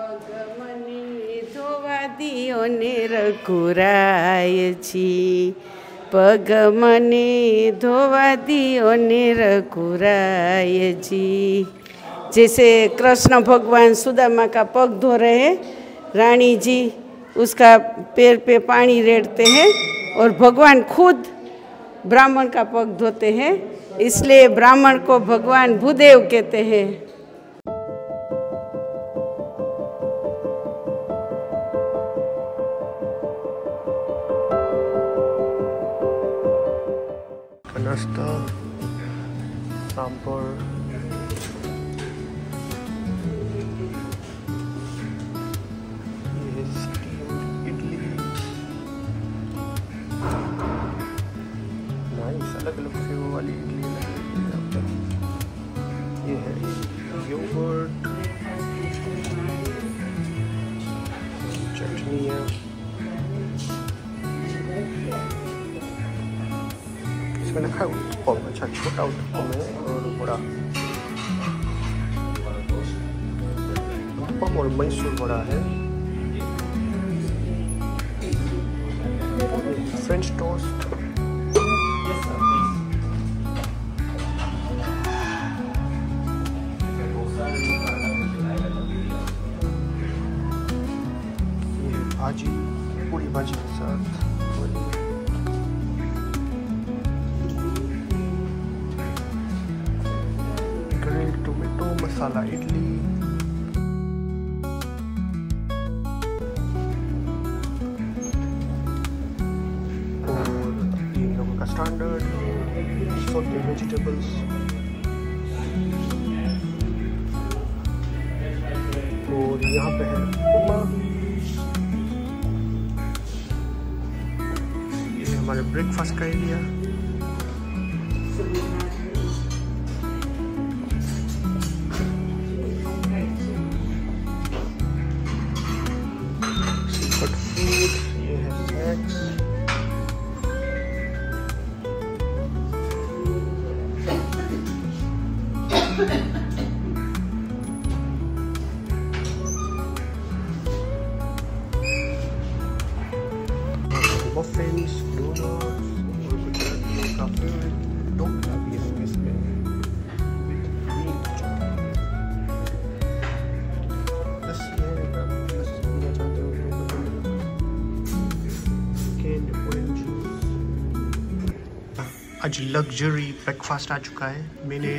પગમને ધોવા દિયો ને રઘુરાયજી, પગમને ધોવા દિયો ને रघुरायजी। जैसे कृष्ण भगवान सुदामा का पग धो रहे हैं, रानी जी उसका पैर पे पानी रेड़ते हैं और भगवान खुद ब्राह्मण का पग धोते हैं, इसलिए ब्राह्मण को भगवान भूदेव कहते हैं। नाश्ता सांभर, ये स्टीम्ड इडली, नाइस अलग अलग फ्लेवर वाली इडली लगी है। ये है योगर्ट, चटनी है, मैंने खाया उत्पम, अच्छा छोटा उत्पम है और बड़ा उत्पम और मैसूर बड़ा है। फ्रेंच टोस्ट, ये भाजी पूरी भाजी के साथ, टोमेटो मसाला इडली, और ये लोगों का स्टैंडर्ड सॉल्टेड वेजिटेबल्स, और यहाँ पे है उपमा। ये हमारे ब्रेकफास्ट का एरिया। ये है स्नैक्स, मफिन्स, डोनट्स, और गुजरातियों का फेवरेट ढोकला भी है इसमें। आज लग्जरी ब्रेकफास्ट आ चुका है। मैंने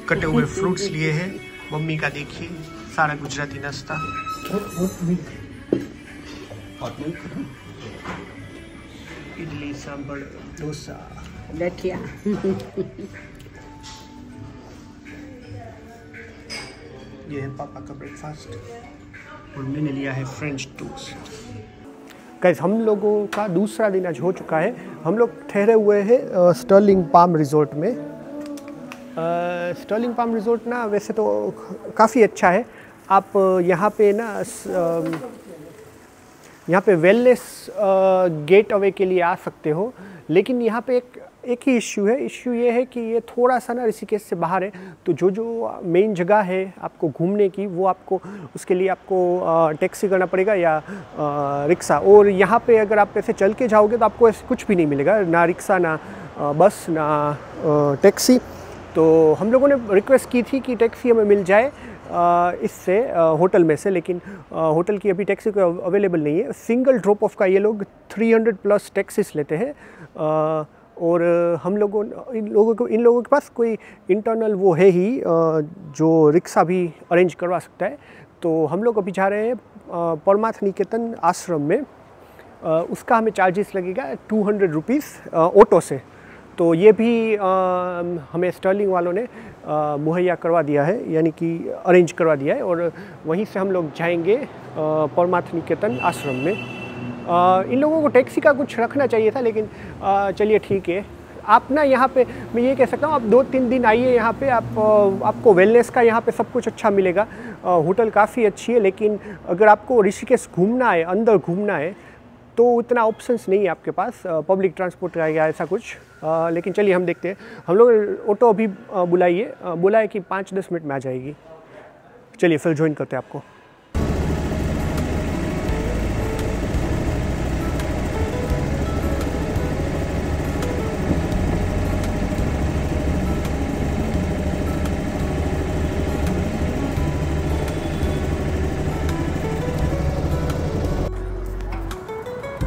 कटे हुए फ्रूट्स लिए हैं, मम्मी का देखिए सारा गुजराती नाश्ता। इडली, सांभर, डोसा, लठिया। ये है पापा का ब्रेकफास्ट और मैंने लिया है फ्रेंच टोस्ट। गाइस, हम लोगों का दूसरा दिन आज हो चुका है। हम लोग ठहरे हुए हैं स्टर्लिंग पाम रिजॉर्ट में। स्टर्लिंग पाम रिजॉर्ट ना वैसे तो काफ़ी अच्छा है। आप यहाँ पे ना यहाँ पे वेलनेस गेट अवे के लिए आ सकते हो, लेकिन यहाँ पे एक ही इश्यू है। इश्यू ये है कि ये थोड़ा सा ना ऋषिकेश से बाहर है, तो जो मेन जगह है आपको घूमने की, वो आपको उसके लिए आपको टैक्सी करना पड़ेगा या रिक्शा। और यहाँ पे अगर आप ऐसे चल के जाओगे तो आपको ऐसे कुछ भी नहीं मिलेगा, ना रिक्शा, ना बस, ना टैक्सी। तो हम लोगों ने रिक्वेस्ट की थी कि टैक्सी हमें मिल जाए इससे होटल में से, लेकिन होटल की अभी टैक्सी को अवेलेबल नहीं है। सिंगल ड्रॉप ऑफ का ये लोग 300+ टैक्सीज लेते हैं। और इन लोगों के पास कोई इंटरनल वो है ही जो रिक्शा भी अरेंज करवा सकता है। तो हम लोग अभी जा रहे हैं परमार्थ निकेतन आश्रम में। उसका हमें चार्जेस लगेगा 200 रुपीज़ ऑटो से। तो ये भी हमें स्टर्लिंग वालों ने मुहैया करवा दिया है, यानी कि अरेंज करवा दिया है, और वहीं से हम लोग जाएंगे परमार्थ निकेतन आश्रम में। इन लोगों को टैक्सी का कुछ रखना चाहिए था, लेकिन चलिए ठीक है। आप ना यहाँ पे मैं ये कह सकता हूँ, आप 2-3 दिन आइए यहाँ पे, आपको वेलनेस का यहाँ पे सब कुछ अच्छा मिलेगा। होटल काफ़ी अच्छी है, लेकिन अगर आपको ऋषिकेश घूमना है, अंदर घूमना है, तो उतना ऑप्शंस नहीं है आपके पास, पब्लिक ट्रांसपोर्ट रहेगा ऐसा कुछ। लेकिन चलिए हम देखते हैं। हम लोग ऑटो अभी बुलाया कि 5-10 मिनट में आ जाएगी। चलिए फिर ज्वाइन करते हैं आपको।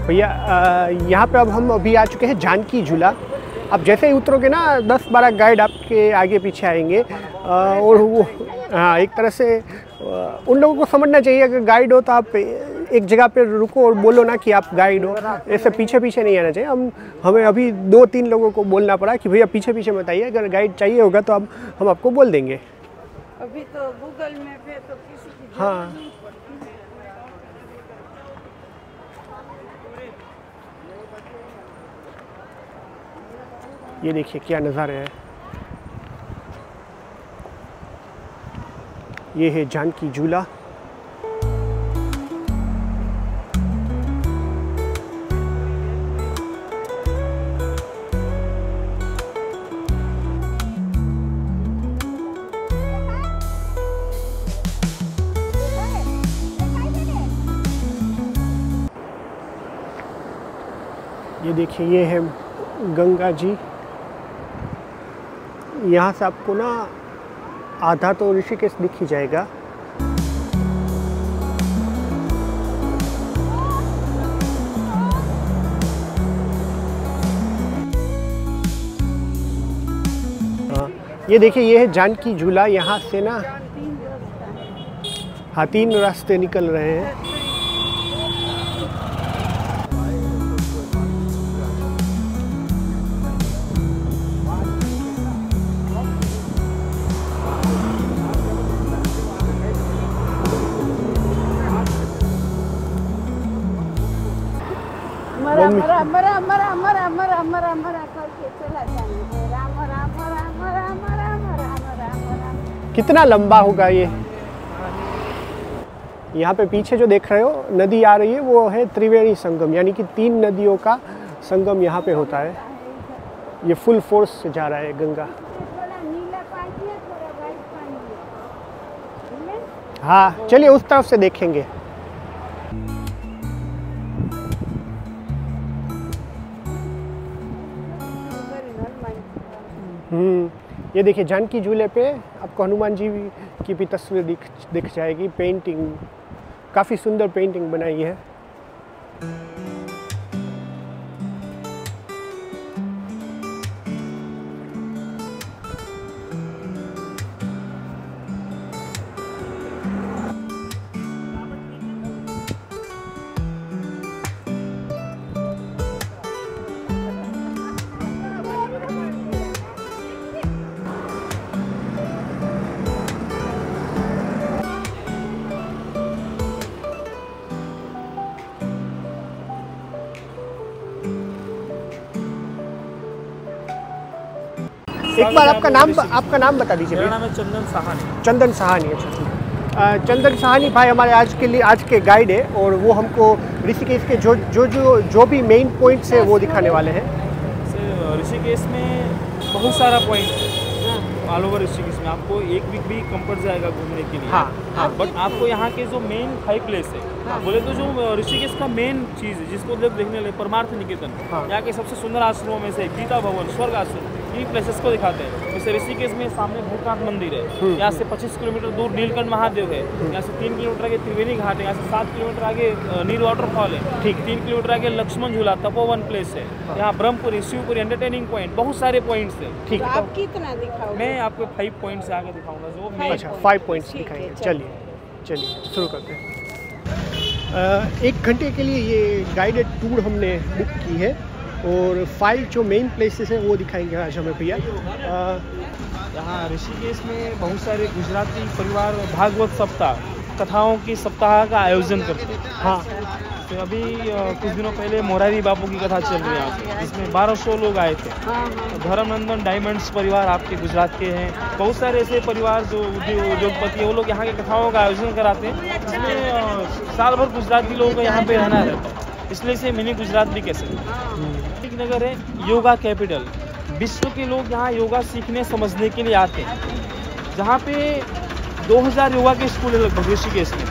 भैया यहाँ पे अब हम अभी आ चुके हैं जानकी झूला। अब जैसे ही उतरोगे ना 10-12 गाइड आपके आगे पीछे आएंगे और वो हाँ एक तरह से उन लोगों को समझना चाहिए अगर गाइड हो तो आप एक जगह पे रुको और बोलो ना कि आप गाइड हो, ऐसे पीछे पीछे नहीं आना चाहिए। हमें अभी 2-3 लोगों को बोलना पड़ा कि भैया पीछे पीछे मत आइए, अगर गाइड चाहिए होगा तो हम आपको बोल देंगे। अभी तो गूगल मैप है तो किसी की हाँ ये देखिए क्या नज़ारे हैं। ये है जानकी झूला। ये देखिए ये है गंगा जी। यहाँ से आपको ना आधा तो ऋषिकेश दिख ही जाएगा। हाँ ये देखिए ये है जानकी झूला। यहाँ से ना हाँ 3 रास्ते निकल रहे हैं। मरा मरा मरा मरा मरा मरा मरा करके चला जाएंगे। राम राम राम राम राम राम राम। कितना लंबा होगा ये। यहाँ पे पीछे जो देख रहे हो नदी आ रही है वो है त्रिवेणी संगम, यानी कि 3 नदियों का संगम यहाँ पे होता है। ये फुल फोर्स से जा रहा है गंगा। थोड़ा नीला पानी है, थोड़ा व्हाइट पानी है। हाँ चलिए उस तरफ से देखेंगे। ये देखिए जानकी झूले पे आपको हनुमान जी की भी तस्वीर दिख जाएगी। पेंटिंग काफ़ी सुंदर पेंटिंग बनाई है। एक बार आपका नाम बता दीजिए। मेरा नाम है चंदन साहनी। चंदन साहनी। अच्छा चंदन साहनी भाई हमारे आज के गाइड है और वो हमको ऋषिकेश के जो भी मेन पॉइंट्स है वो दिखाने वाले हैं। ऋषिकेश में बहुत सारा पॉइंट है ऑल ओवर ऋषिकेश में। आपको एक वीक भी कम पड़ जाएगा घूमने के लिए। हाँ। बट आपको यहाँ के जो मेन 5 प्लेस है बोले तो जो ऋषिकेश का मेन चीज़ है जिसको लोग देखने लगे परमार्थ निकेतन, यहाँ के सबसे सुंदर आश्रमों में से गीता भवन, स्वर्ग आश्रम, इन प्लेसेस को दिखाते हैं। जैसे ऋषिकेश में सामने भूतनाथ मंदिर है, यहाँ से 25 किलोमीटर दूर नीलकंठ महादेव है, यहाँ से 3 किलोमीटर आगे त्रिवेणी घाट है, यहाँ से 7 किलोमीटर आगे नीर वाटरफॉल है, ठीक 3 किलोमीटर आगे लक्ष्मण झूला तपोवन प्लेस है, यहाँ ब्रह्मपुरी, शिवपुरी एंटरटेनिंग पॉइंट, बहुत सारे पॉइंट्स है। ठीक है, आप कितना दिखाओगे? मैं आपको 5 पॉइंट से आगे दिखाऊंगा जो मेन। अच्छा 5 पॉइंट्स दिखाएंगे। चलिए शुरू करते हैं। 1 घंटे के लिए ये गाइडेड टूर हमने बुक की है और 5 जो मेन प्लेसेस हैं वो दिखाएंगे आज हमें भैया। यहाँ ऋषिकेश में बहुत सारे गुजराती परिवार भागवत सप्ताह कथाओं की सप्ताह का आयोजन करते हैं। हाँ तो अभी कुछ दिनों पहले मोरारी बापू की कथा चल रही है यहाँ पे, जिसमें 1200 लोग आए थे। धर्मनंदन डायमंड्स परिवार आपके गुजरात के हैं, बहुत सारे ऐसे परिवार जो उद्योगपति है वो लोग यहाँ की कथाओं का आयोजन कराते हैं, जिसमें साल भर गुजराती लोगों को यहाँ पे रहना रहता है, इसलिए इसे मिनी गुजरात भी कह सकते हैं। एक नगर है योगा कैपिटल, विश्व के लोग यहाँ योगा सीखने समझने के लिए आते हैं, जहाँ पे 2000 योगा के स्कूल है लगभग ऋषिकेश में,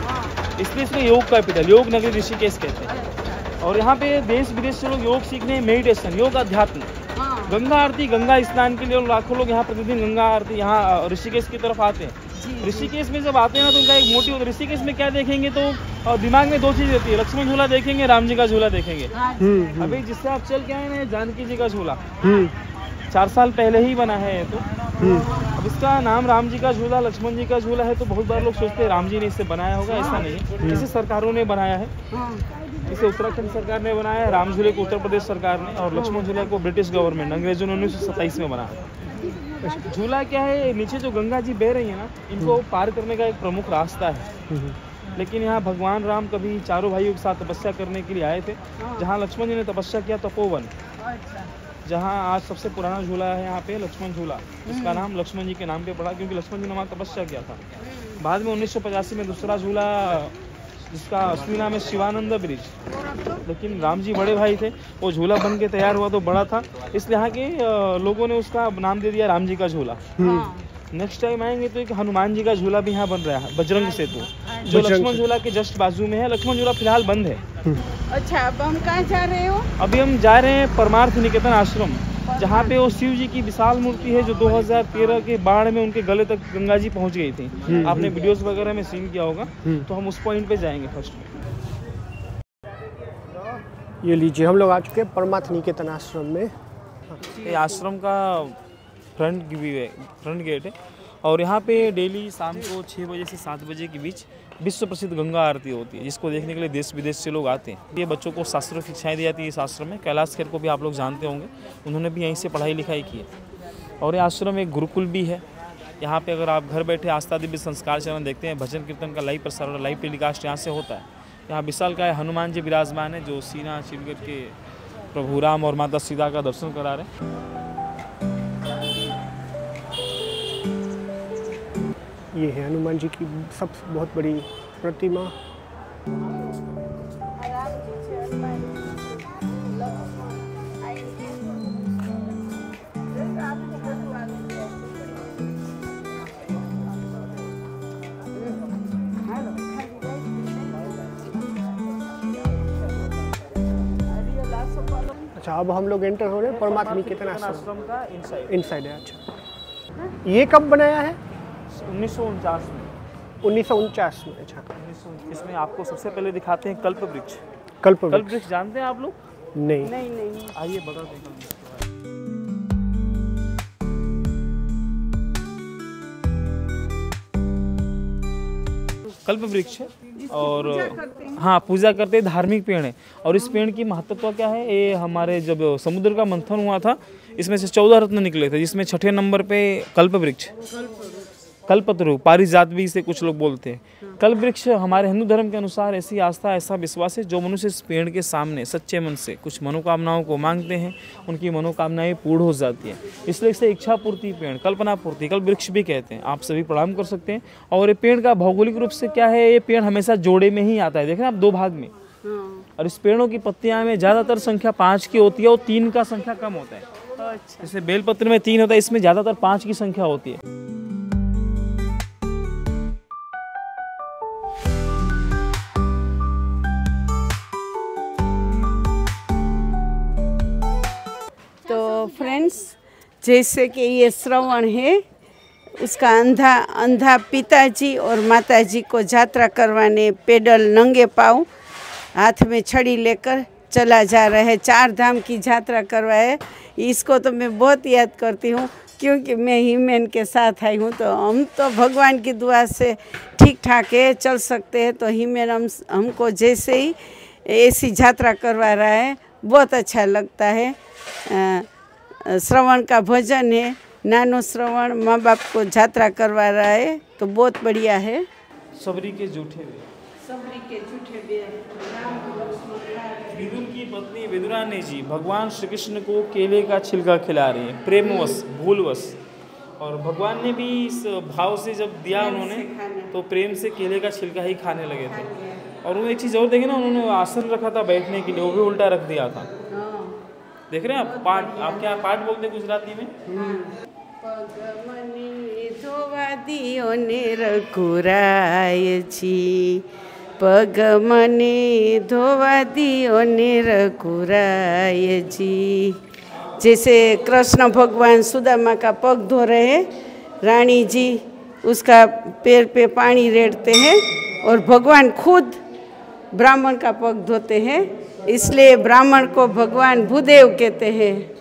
इसलिए इसमें योग कैपिटल, योग नगरी ऋषिकेश कहते हैं। और यहाँ पे देश विदेश से लोग योग सीखने, मेडिटेशन, योग अध्यात्म, गंगा आरती, गंगा स्नान के लिए लाखों लोग यहाँ प्रतिदिन गंगा आरती यहाँ ऋषिकेश की तरफ आते हैं। ऋषिकेश में जब आते हैं ना तो उनका एक मोटिव होता है। ऋषिकेश में क्या देखेंगे तो दिमाग में दो चीज रहती है, लक्ष्मण झूला देखेंगे, राम जी का झूला देखेंगे। अभी जिससे आप चल के आए ना, जानकी जी का झूला 4 साल पहले ही बना है तो अब इसका नाम राम जी का झूला, लक्ष्मण जी का झूला है। तो बहुत बार लोग सोचते हैं राम जी ने इसे बनाया होगा, ऐसा नहीं है, इसे सरकारों ने बनाया है। इसे उत्तराखंड सरकार ने बनाया है, राम झूले को उत्तर प्रदेश सरकार ने, और लक्ष्मण झूला को ब्रिटिश गवर्नमेंट अंग्रेजों ने 1927 में बनाया। झूला क्या है, नीचे जो गंगा जी बह रही है ना, इनको पार करने का एक प्रमुख रास्ता है। लेकिन यहाँ भगवान राम कभी चारों भाइयों के साथ तपस्या करने के लिए आए थे। जहाँ लक्ष्मण जी ने तपस्या किया तपोवन, जहाँ आज सबसे पुराना झूला है यहाँ पे लक्ष्मण झूला, इसका नाम लक्ष्मण जी के नाम पे पड़ा क्योंकि लक्ष्मण जी ने वहाँ तपस्या किया था। बाद में 1985 में दूसरा झूला जिसका असली नाम है शिवानंद ब्रिज, लेकिन राम जी बड़े भाई थे, वो झूला बन के तैयार हुआ तो बड़ा था, इसलिए यहाँ के लोगों ने उसका नाम दे दिया राम जी का झूला। नेक्स्ट टाइम आएंगे तो एक हनुमान जी का झूला भी यहाँ बन रहा है, बजरंग सेतु, जो लक्ष्मण झूला के जस्ट बाजू में है। लक्ष्मण झूला फिलहाल बंद है। अच्छा, अब हम कहाँ जा रहे हो? अभी हम जा रहे हैं परमार्थ निकेतन आश्रम, जहाँ पे वो शिव जी की विशाल मूर्ति है जो 2013 के बाढ़ में उनके गले तक गंगा जी पहुँच गई थी। आपने वीडियोस वगैरह में सीन किया होगा, तो हम उस पॉइंट पे जाएंगे फर्स्ट में। ये लीजिए, हम लोग आ चुके हैं परमार्थ निकेतन आश्रम में। ये आश्रम का फ्रंट गेट है और यहाँ पे डेली शाम को 6 बजे से 7 बजे के बीच विश्व प्रसिद्ध गंगा आरती होती है, जिसको देखने के लिए देश विदेश से लोग आते हैं। ये बच्चों को शास्त्रीय शिक्षाएं दी जाती है इस आश्रम में। कैलाश खेर को भी आप लोग जानते होंगे, उन्होंने भी यहीं से पढ़ाई लिखाई की है। और ये आश्रम एक गुरुकुल भी है। यहाँ पे अगर आप घर बैठे आस्था दिव्य संस्कार चैनल देखते हैं, भजन कीर्तन का लाइव प्रसारण, लाइव टेलीकास्ट यहाँ से होता है। यहाँ विशालकाय हनुमान जी विराजमान है जो सीना चीर के प्रभु राम और माता सीता का दर्शन करा रहे हैं। ये है हनुमान जी की सबसे बहुत बड़ी प्रतिमा। अच्छा, अब हम लोग एंटर हो रहे हैं परमार्थ निकेतन आश्रम का इनसाइड है। अच्छा, ये कब बनाया है? 1949 में। 1949 में। अच्छा, इसमें आपको सबसे पहले दिखाते हैं कल्प वृक्ष। कल्प वृक्ष जानते हैं आप लोग? नहीं। आइए बताते हैं। कल्प वृक्ष है और हाँ, पूजा करते हैं, धार्मिक पेड़ है। और इस पेड़ की महत्वता क्या है, ये हमारे जब समुद्र का मंथन हुआ था, इसमें से 14 रत्न निकले थे, जिसमें 6ठे नंबर पे कल्प वृक्ष, कल्पतरु, पारिजात भी इसे कुछ लोग बोलते हैं। कल्प वृक्ष हमारे हिंदू धर्म के अनुसार ऐसी आस्था, ऐसा विश्वास है, जो मनुष्य इस पेड़ के सामने सच्चे मन से कुछ मनोकामनाओं को मांगते हैं, उनकी मनोकामनाएं पूर्ण हो जाती हैं। इसलिए इसे इच्छा पूर्ति पेड़, कल्पना पूर्ति, कल्प वृक्ष भी कहते हैं। आप सभी प्रणाम कर सकते हैं। और ये पेड़ का भौगोलिक रूप से क्या है, ये पेड़ हमेशा जोड़े में ही आता है। देख रहे हैं आप, 2 भाग में। और इस पेड़ों की पत्तियां में ज़्यादातर संख्या 5 की होती है और 3 का संख्या कम होता है। जैसे बेलपत्र में 3 होता है, इसमें ज़्यादातर 5 की संख्या होती है। फ्रेंड्स, जैसे कि ये श्रवण है, उसका अंधा पिताजी और माताजी को यात्रा करवाने पैदल नंगे पाँव हाथ में छड़ी लेकर चला जा रहा है। 4 धाम की यात्रा करवाए। इसको तो मैं बहुत याद करती हूँ क्योंकि मैं हीमेन के साथ आई हूँ। तो हम तो भगवान की दुआ से ठीक ठाक है, चल सकते हैं। तो हीमेन हमको जैसे ही ऐसी यात्रा करवा रहा है, बहुत अच्छा लगता है। श्रवण का भजन है, नानो श्रवण माँ बाप को यात्रा करवा रहा है, तो बहुत बढ़िया है। सबरी के झूठे विदुर की पत्नी विदुरानी जी भगवान श्री कृष्ण को केले का छिलका खिला रही है, प्रेमवश, भूलवश। और भगवान ने भी इस भाव से जब दिया उन्होंने, तो प्रेम से केले का छिलका ही खाने लगे थे। और वो एक चीज़ और देखें ना, उन्होंने आसन रखा था बैठने के लिए, वो भी उल्टा रख दिया था। देख रहे हैं आप, पाठ, आप क्या पाठ बोलते हैं गुजराती में? पगमनी धोवा दियो ने रघुराय जी, पगमनी धोवा दियो ने रघुराय जी। जैसे कृष्ण भगवान सुदामा का पग धो रहे हैं, रानी जी उसका पैर पे पानी रेड़ते हैं और भगवान खुद ब्राह्मण का पग धोते हैं, इसलिए ब्राह्मण को भगवान भूदेव कहते हैं।